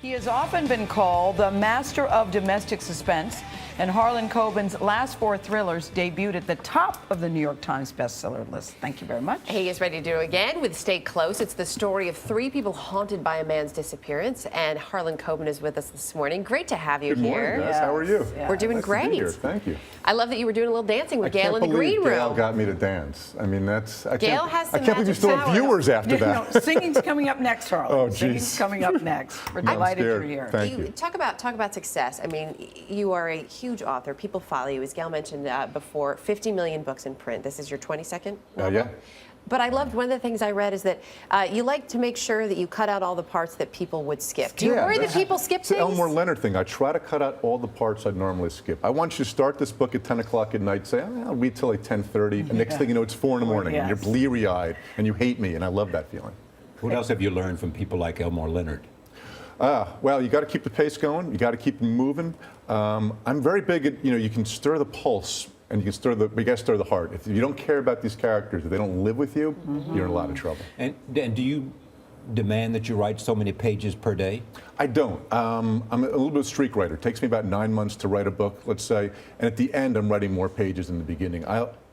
He has often been called the master of domestic suspense, and Harlan Coben's last 4 thrillers debuted at the top of the New York Times bestseller list. Thank you very much. He is ready to do it again with Stay Close. It's the story of 3 people haunted by a man's disappearance, and Harlan Coben is with us this morning. Great to have you Good here. morning, guys. How are you? Yes. We're doing Nice great. to be here. Thank you. I love that you were doing a little dancing with Gail in the green room. Gail got me to dance. I mean, that's. Gail has some I can't believe you magic still have power. viewers after that. No, singing's coming up next, Harlan. Oh, geez. Singing's coming up next. We're delighted you're here. Thank you. Talk about success. I mean, you are a huge author. People follow you. As Gail mentioned before, 50 million books in print. This is your 22nd novel? Yeah. But I loved one of the things I read is that you like to make sure that you cut out all the parts that people would skip. Do you worry that people skip it's things? It's the Elmore Leonard thing. I try to cut out all the parts I'd normally skip. I want you to start this book at 10 o'clock at night, say, oh, I'll read till like 10:30, and next thing you know, it's 4 in the morning, and you're bleary-eyed, and you hate me, and I love that feeling. What else have you learned from people like Elmore Leonard? Well, you got to keep the pace going. You got to keep moving. I'm very big at, you can stir the pulse and you got to stir the heart. If you don't care about these characters, if they don't live with you, you're in a lot of trouble. And do you demand that you write so many pages per day? I don't. I'm a little bit of a streak writer. It takes me about 9 months to write a book, let's say, and at the end, I'm writing more pages than the beginning.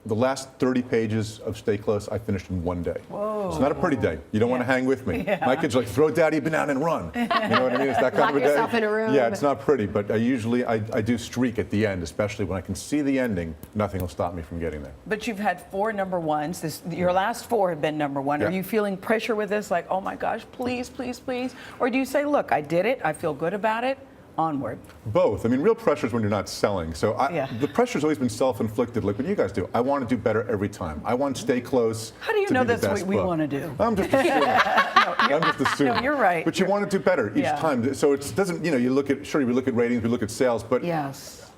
The last 30 pages of Stay Close, I finished in 1 day. Whoa. It's not a pretty day. You don't want to hang with me. My kids are like, throw daddy a banana and run. You know what I mean? It's that kind of a day. Lock yourself in a room. Yeah, it's not pretty, but I usually do streak at the end, especially when I can see the ending. Nothing will stop me from getting there. But you've had 4 #1s. Your last 4 have been #1. Yeah. Are you feeling pressure with this? Like, oh my gosh, please, please, please? Or do you say, look, I did it. I feel good about it. Onward. Both. I mean, real pressure is when you're not selling. So the pressure's always been self-inflicted, like what you guys do. I want to do better every time. I want to stay close. How do you know that's what we want to do? I'm just assuming. I'm just assuming. No, you're right. But you want to do better each time. So it doesn't, you look at, we look at ratings, we look at sales, but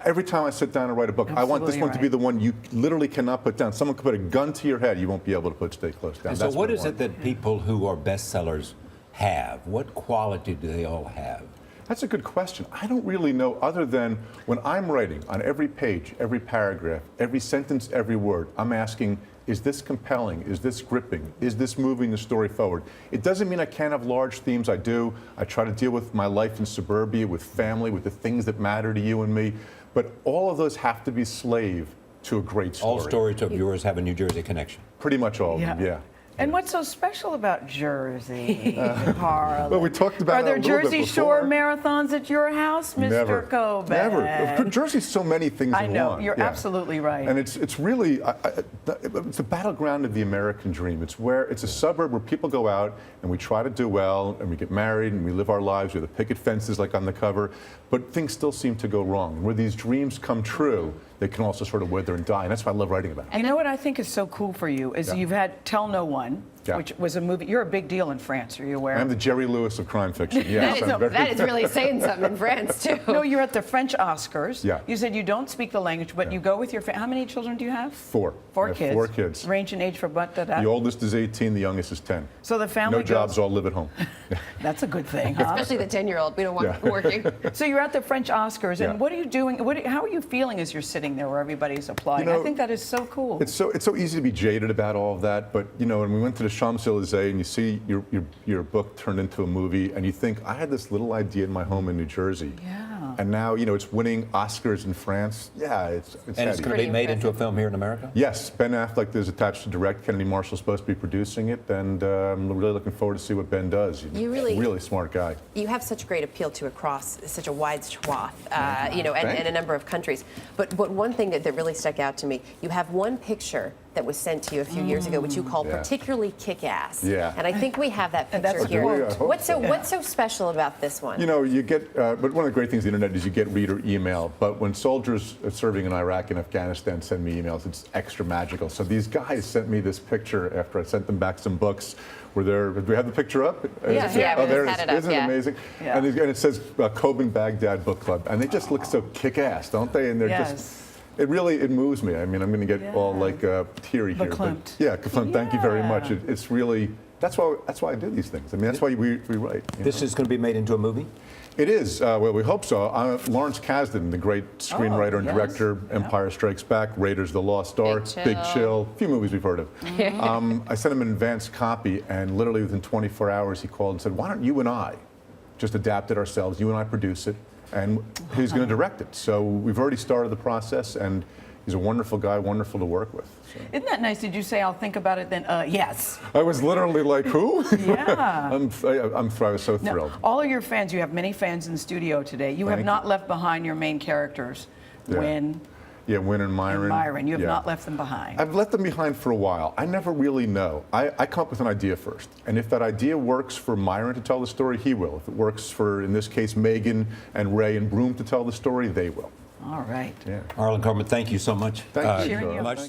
every time I sit down and write a book, I want this one to be the one you literally cannot put down. Someone could put a gun to your head, you won't be able to put Stay Close down. And so what is it that people who are bestsellers have? What quality do they all have? That's a good question. I don't really know, other than when I'm writing on every page, every paragraph, every sentence, every word, I'm asking, is this compelling? Is this gripping? Is this moving the story forward? It doesn't mean I can't have large themes. I do. I try to deal with my life in suburbia, with family, with the things that matter to you and me. But all of those have to be slave to a great story. All stories of yours have a New Jersey connection. Pretty much all of them, yeah. And what's so special about Jersey, Harlan? Well, we talked about Are there it a little Jersey bit Shore before. marathons at your house, Mr. Coben? Never. Jersey's so many things I in know. one. You're absolutely right. And it's really, it's a battleground of the American dream. It's a suburb where people go out and we try to do well and we get married and we live our lives. We have the picket fences like on the cover, but things still seem to go wrong. Where these dreams come true, they can also sort of wither and die. And that's why I love writing about it. And you know what I think is so cool for you is you've had Tell No One, which was a movie. You're a big deal in France. Are you aware? I'm the Jerry Lewis of crime fiction. Yes, that is really saying something in France, too. No, you're at the French Oscars. Yeah. You said you don't speak the language, but you go with your family. How many children do you have? 4. 4 I have kids. 4 kids. Range in age from what to that? The oldest is 18, the youngest is 10. So the family No jobs, all live at home. That's a good thing, huh? Especially the 10-year-old. We don't want working. So you're at the French Oscars, and what are you doing? How are you feeling as you're sitting there where everybody's applauding? I think that is so cool. It's so easy to be jaded about all of that, but when we went to the Champs-Élysées and you see your book turned into a movie, and you think, I had this little idea in my home in New Jersey. Yeah. And now, it's winning Oscars in France. Yeah, it's And it's going to be made into a film here in America? Yes, Ben Affleck is attached to direct. Kennedy Marshall's supposed to be producing it, and I'm really looking forward to see what Ben does. He's a really smart guy. You have such great appeal to across such a wide swath, and a number of countries. But one thing that really stuck out to me, you have one picture that was sent to you a few years ago, which you call particularly kick-ass. Yeah. And I think we have that picture here. What's so special about this one? You get, but one of the great things of the internet is you get reader email. But when soldiers serving in Iraq and Afghanistan send me emails, it's extra magical. So these guys sent me this picture after I sent them back some books. Do we have the picture up? Yeah, there it is. Isn't it amazing? Yeah. And it says Coben Baghdad Book Club. And they just look so kick-ass, don't they? And they're just... It moves me. I mean, I'm going to get all like teary here. Verklempt. But verklempt. Thank you very much. It's really, that's why I do these things. I mean, that's why we write. This is going to be made into a movie? It is. Well, we hope so. Lawrence Kasdan, the great screenwriter and director, Empire Strikes Back, Raiders of the Lost Ark, Big Chill, a few movies we've heard of. I sent him an advance copy, and literally within 24 hours he called and said, why don't you and I just adapt it ourselves. You and I produce it, and he's going to direct it. So we've already started the process, and he's a wonderful guy, wonderful to work with. So. Isn't that nice? Did you say, I'll think about it then? Yes. I was literally like, who? Yeah. I was so thrilled. Now, all of your fans, you have many fans in the studio today. You have not left behind your main characters, Win. Yeah, Win and Myron. You have not left them behind. I've left them behind for a while. I never really know. I come up with an idea first. And if that idea works for Myron to tell the story, he will. If it works for, in this case, Megan and Ray and Broom to tell the story, they will. All right. Yeah. Harlan Coben, thank you so much. Thank you. Cheering you up. Much